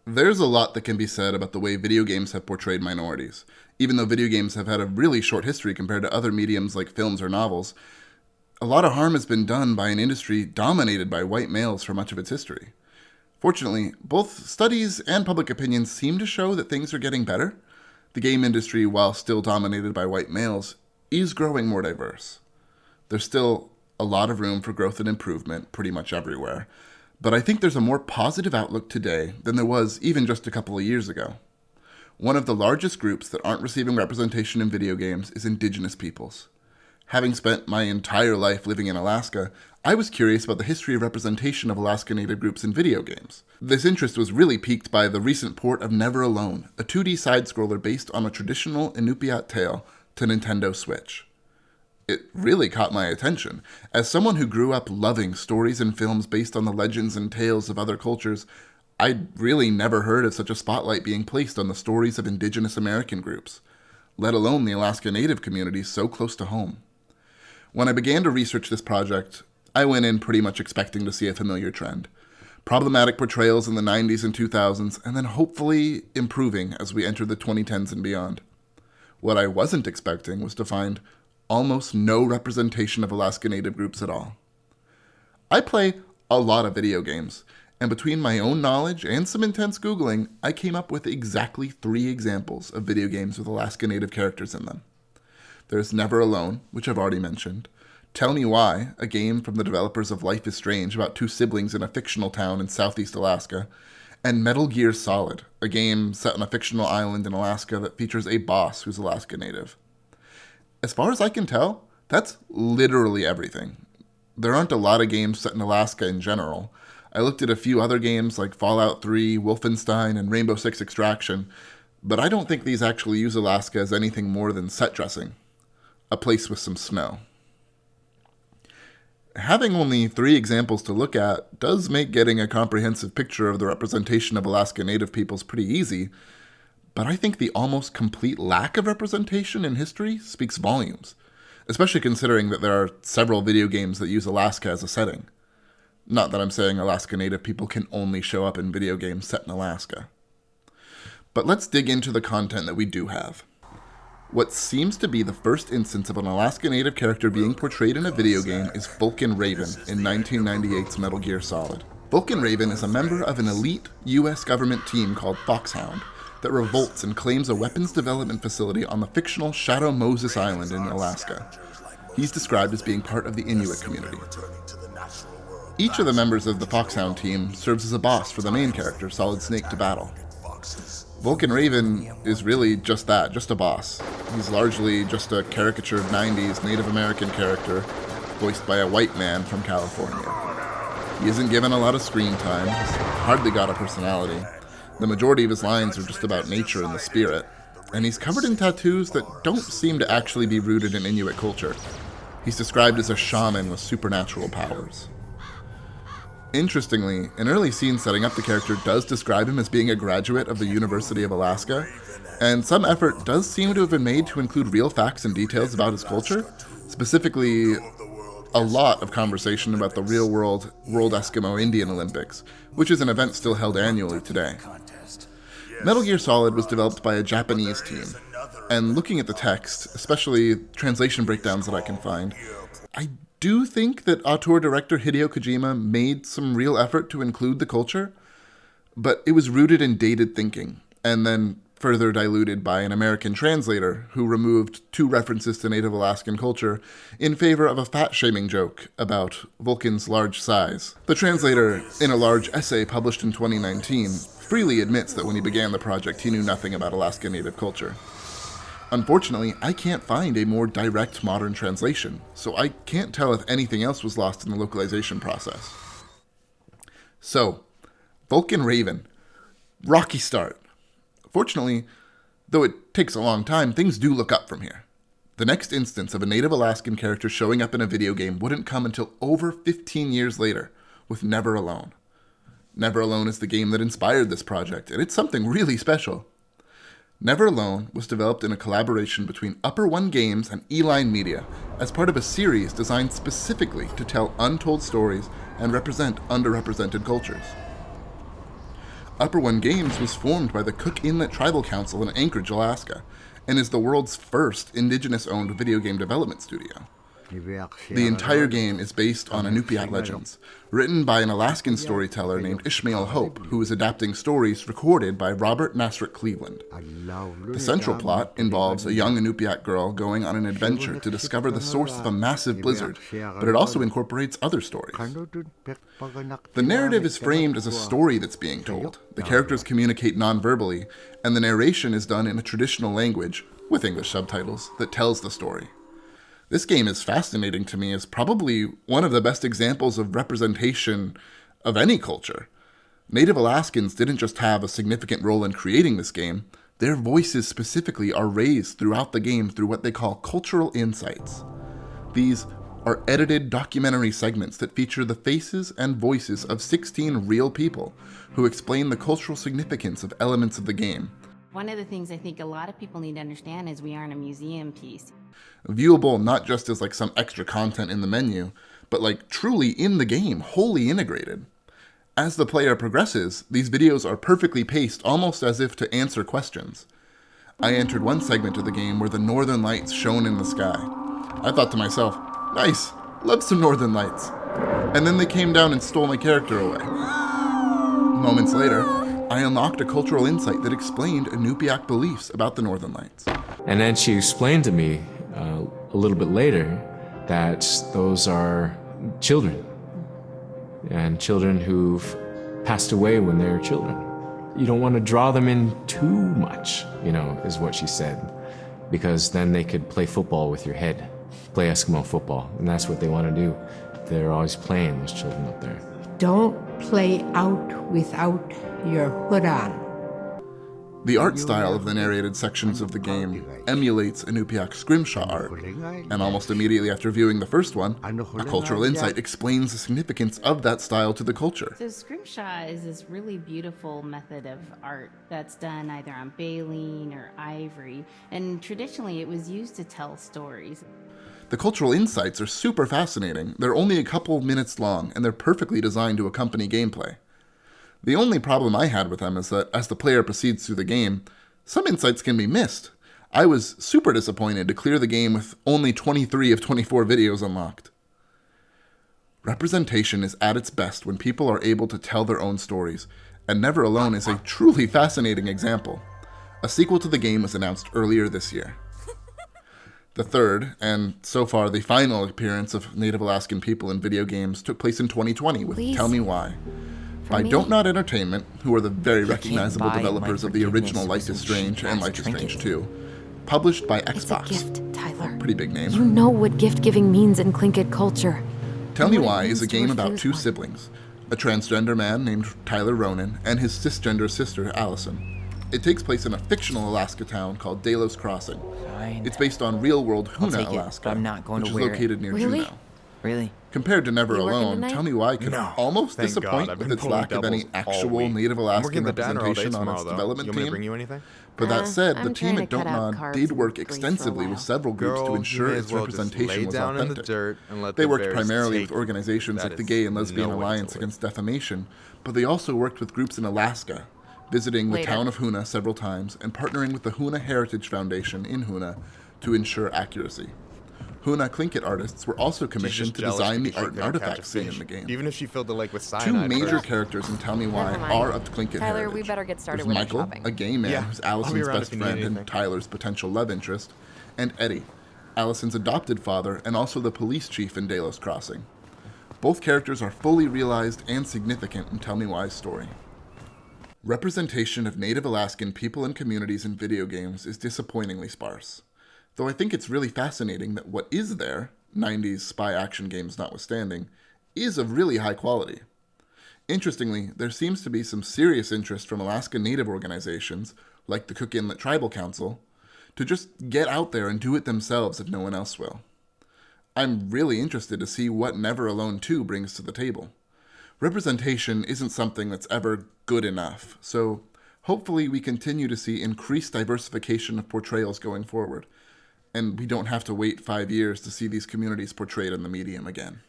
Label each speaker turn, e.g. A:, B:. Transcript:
A: There's a lot that can be said about the way video games have portrayed minorities. Even though video games have had a really short history compared to other mediums like films or novels, a lot of harm has been done by an industry dominated by white males for much of its history. Fortunately, both studies and public opinion seem to show that things are getting better. The game industry, while still dominated by white males, is growing more diverse. There's still a lot of room for growth and improvement pretty much everywhere, but I think there's a more positive outlook today than there was even just a couple of years ago. One of the largest groups that aren't receiving representation in video games is Indigenous peoples. Having spent my entire life living in Alaska, I was curious about the history of representation of Alaska Native groups in video games. This interest was really piqued by the recent port of Never Alone, a 2D side-scroller based on a traditional Inupiat tale to Nintendo Switch. It really caught my attention. As someone who grew up loving stories and films based on the legends and tales of other cultures, I'd really never heard of such a spotlight being placed on the stories of Indigenous American groups, let alone the Alaska Native communities so close to home. When I began to research this project, I went in pretty much expecting to see a familiar trend. Problematic portrayals in the 90s and 2000s, and then hopefully improving as we enter the 2010s and beyond. What I wasn't expecting was to find almost no representation of Alaska Native groups at all. I play a lot of video games, and between my own knowledge and some intense Googling, I came up with exactly 3 examples of video games with Alaska Native characters in them. There's Never Alone, which I've already mentioned, Tell Me Why, a game from the developers of Life is Strange about 2 siblings in a fictional town in southeast Alaska, and Metal Gear Solid, a game set on a fictional island in Alaska that features a boss who's Alaska Native. As far as I can tell, that's literally everything. There aren't a lot of games set in Alaska in general. I looked at a few other games like Fallout 3, Wolfenstein, and Rainbow Six Extraction, but I don't think these actually use Alaska as anything more than set dressing. A place with some snow. Having only 3 examples to look at does make getting a comprehensive picture of the representation of Alaska Native peoples pretty easy, but I think the almost complete lack of representation in history speaks volumes, especially considering that there are several video games that use Alaska as a setting. Not that I'm saying Alaska Native people can only show up in video games set in Alaska. But let's dig into the content that we do have. What seems to be the first instance of an Alaska Native character being portrayed in a video game is Vulcan Raven in 1998's Metal Gear Solid. Vulcan Raven is a member of an elite US government team called Foxhound that revolts and claims a weapons development facility on the fictional Shadow Moses Island in Alaska. He's described as being part of the Inuit community. Each of the members of the Foxhound team serves as a boss for the main character, Solid Snake, to battle. Vulcan Raven is really just that, just a boss. He's largely just a caricatured 90s Native American character voiced by a white man from California. He isn't given a lot of screen time, he's hardly got a personality. The majority of his lines are just about nature and the spirit, and he's covered in tattoos that don't seem to actually be rooted in Inuit culture. He's described as a shaman with supernatural powers. Interestingly, an early scene setting up the character does describe him as being a graduate of the University of Alaska, and some effort does seem to have been made to include real facts and details about his culture, specifically a lot of conversation about the real-world World Eskimo Indian Olympics, which is an event still held annually today. Metal Gear Solid was developed by a Japanese team, and looking at the text, especially translation breakdowns that I can find, I do think that auteur director Hideo Kojima made some real effort to include the culture, but it was rooted in dated thinking, and then further diluted by an American translator who removed 2 references to Native Alaskan culture in favor of a fat-shaming joke about Vulcan's large size. The translator, in a large essay published in 2019, freely admits that when he began the project he knew nothing about Alaska Native culture. Unfortunately, I can't find a more direct modern translation, so I can't tell if anything else was lost in the localization process. So, Vulcan Raven. Rocky start. Fortunately, though it takes a long time, things do look up from here. The next instance of a Native Alaskan character showing up in a video game wouldn't come until over 15 years later, with Never Alone. Never Alone is the game that inspired this project, and it's something really special. Never Alone was developed in a collaboration between Upper One Games and Eline Media as part of a series designed specifically to tell untold stories and represent underrepresented cultures. Upper One Games was formed by the Cook Inlet Tribal Council in Anchorage, Alaska, and is the world's first indigenous-owned video game development studio. The entire game is based on Inupiat legends, written by an Alaskan storyteller named Ishmael Hope, who is adapting stories recorded by Robert Nasrick Cleveland. The central plot involves a young Inupiat girl going on an adventure to discover the source of a massive blizzard, but it also incorporates other stories. The narrative is framed as a story that's being told. The characters communicate non-verbally, and the narration is done in a traditional language, with English subtitles, that tells the story. This game is fascinating to me as probably one of the best examples of representation of any culture. Native Alaskans didn't just have a significant role in creating this game, their voices specifically are raised throughout the game through what they call cultural insights. These are edited documentary segments that feature the faces and voices of 16 real people who explain the cultural significance of elements of the game.
B: One of the things I think a lot of people need to understand is we aren't a museum piece.
A: Viewable not just as like some extra content in the menu, but like truly in the game, wholly integrated. As the player progresses, these videos are perfectly paced almost as if to answer questions. I entered one segment of the game where the northern lights shone in the sky. I thought to myself, nice, love some northern lights. And then they came down and stole my character away. Moments later, I unlocked a cultural insight that explained Inupiaq beliefs about the northern lights.
C: And then she explained to me a little bit later that those are children, and children who've passed away when they were children. You don't want to draw them in too much, is what she said, because then they could play football with your head, play Eskimo football, and that's what they want to do. They're always playing, those children up there.
D: Don't play out without your hood on.
A: The art style of the narrated sections of the game emulates Inupiaq scrimshaw art, and almost immediately after viewing the first one, a cultural insight explains the significance of that style to the culture.
B: So scrimshaw is this really beautiful method of art that's done either on baleen or ivory, and traditionally it was used to tell stories.
A: The cultural insights are super fascinating. They're only a couple minutes long, and they're perfectly designed to accompany gameplay. The only problem I had with them is that as the player proceeds through the game, some insights can be missed. I was super disappointed to clear the game with only 23 of 24 videos unlocked. Representation is at its best when people are able to tell their own stories, and Never Alone is a truly fascinating example. A sequel to the game was announced earlier this year. The third, and so far the final appearance of Native Alaskan people in video games took place in 2020 with Tell Me Why. By Don't Nod Entertainment, who are the very recognizable developers of the original Life is Strange and Life is Strange 2, published by Xbox.
E: It's a gift, Tyler.
A: Pretty big name.
E: You know what gift-giving means in Tlingit culture.
A: Tell Me Why is a game about two siblings, a transgender man named Tyler Ronan and his cisgender sister, Allison. It takes place in a fictional Alaska town called Delos Crossing.
F: Fine.
A: It's based on real-world
F: I'll
A: Hoona,
F: take it,
A: Alaska,
F: but I'm not going
A: which
F: to
A: is
F: wear it.
A: located near
E: Really?
A: Juneau.
F: Really?
A: Compared to Never
E: You working
A: Alone,
E: tonight?
A: Tell Me Why could
G: No,
A: almost
G: thank
A: disappoint
G: God. I've
A: with
G: been
A: its
G: pulling
A: lack of any
G: doubles all
A: actual
G: week.
A: Native
G: I'm
A: Alaskan
G: working the diner all day
A: representation on
G: tomorrow,
A: its
G: though.
A: development
G: You want me to
A: team.
G: bring you anything?
A: But that said, the
E: I'm
A: team
E: trying
A: at
E: to
A: Don't
E: cut out
A: Nod
E: carbs
A: did
E: and
A: work
E: grease for a
A: extensively
E: while.
A: with several groups to
G: Girl,
A: ensure
G: you may
A: its
G: as well just
A: representation
G: lay
A: was
G: down in the
A: authentic.
G: dirt and let
A: They
G: the
A: worked
G: bears
A: primarily
G: take
A: with organizations
G: you.
A: like
G: That
A: the
G: is
A: Gay and Lesbian
G: no way to
A: Alliance
G: live.
A: Against Defamation, but they also worked with groups in Alaska, visiting the
E: Later.
A: town of Hoona several times and partnering with the Hoona Heritage Foundation in Hoona to ensure accuracy. Hoona Tlingit artists were also
G: She's
A: commissioned
G: just
A: to
G: jealous
A: design the
G: because she
A: art and
G: couldn't catch a
A: artifacts seen in
G: fish,
A: the game.
G: Even if she filled the lake with
A: Two
G: cyanide.
A: major
G: first.
A: characters in Tell Me Why
E: Never mind.
A: are of Tlingit
E: Tyler,
A: heritage.
E: we better get started
A: There's
E: with our
A: Michael,
E: shopping.
A: a gay man
G: Yeah,
A: who's
G: I'll be
A: Allison's
G: around
A: best
G: if you need
A: friend and
G: anything.
A: Tyler's potential love interest, and Eddie, Allison's adopted father and also the police chief in Delos Crossing. Both characters are fully realized and significant in Tell Me Why's story. Representation of Native Alaskan people and communities in video games is disappointingly sparse, though I think it's really fascinating that what is there, 90s spy action games notwithstanding, is of really high quality. Interestingly, there seems to be some serious interest from Alaska Native organizations, like the Cook Inlet Tribal Council, to just get out there and do it themselves if no one else will. I'm really interested to see what Never Alone 2 brings to the table. Representation isn't something that's ever good enough, so hopefully we continue to see increased diversification of portrayals going forward, and we don't have to wait 5 years to see these communities portrayed in the medium again.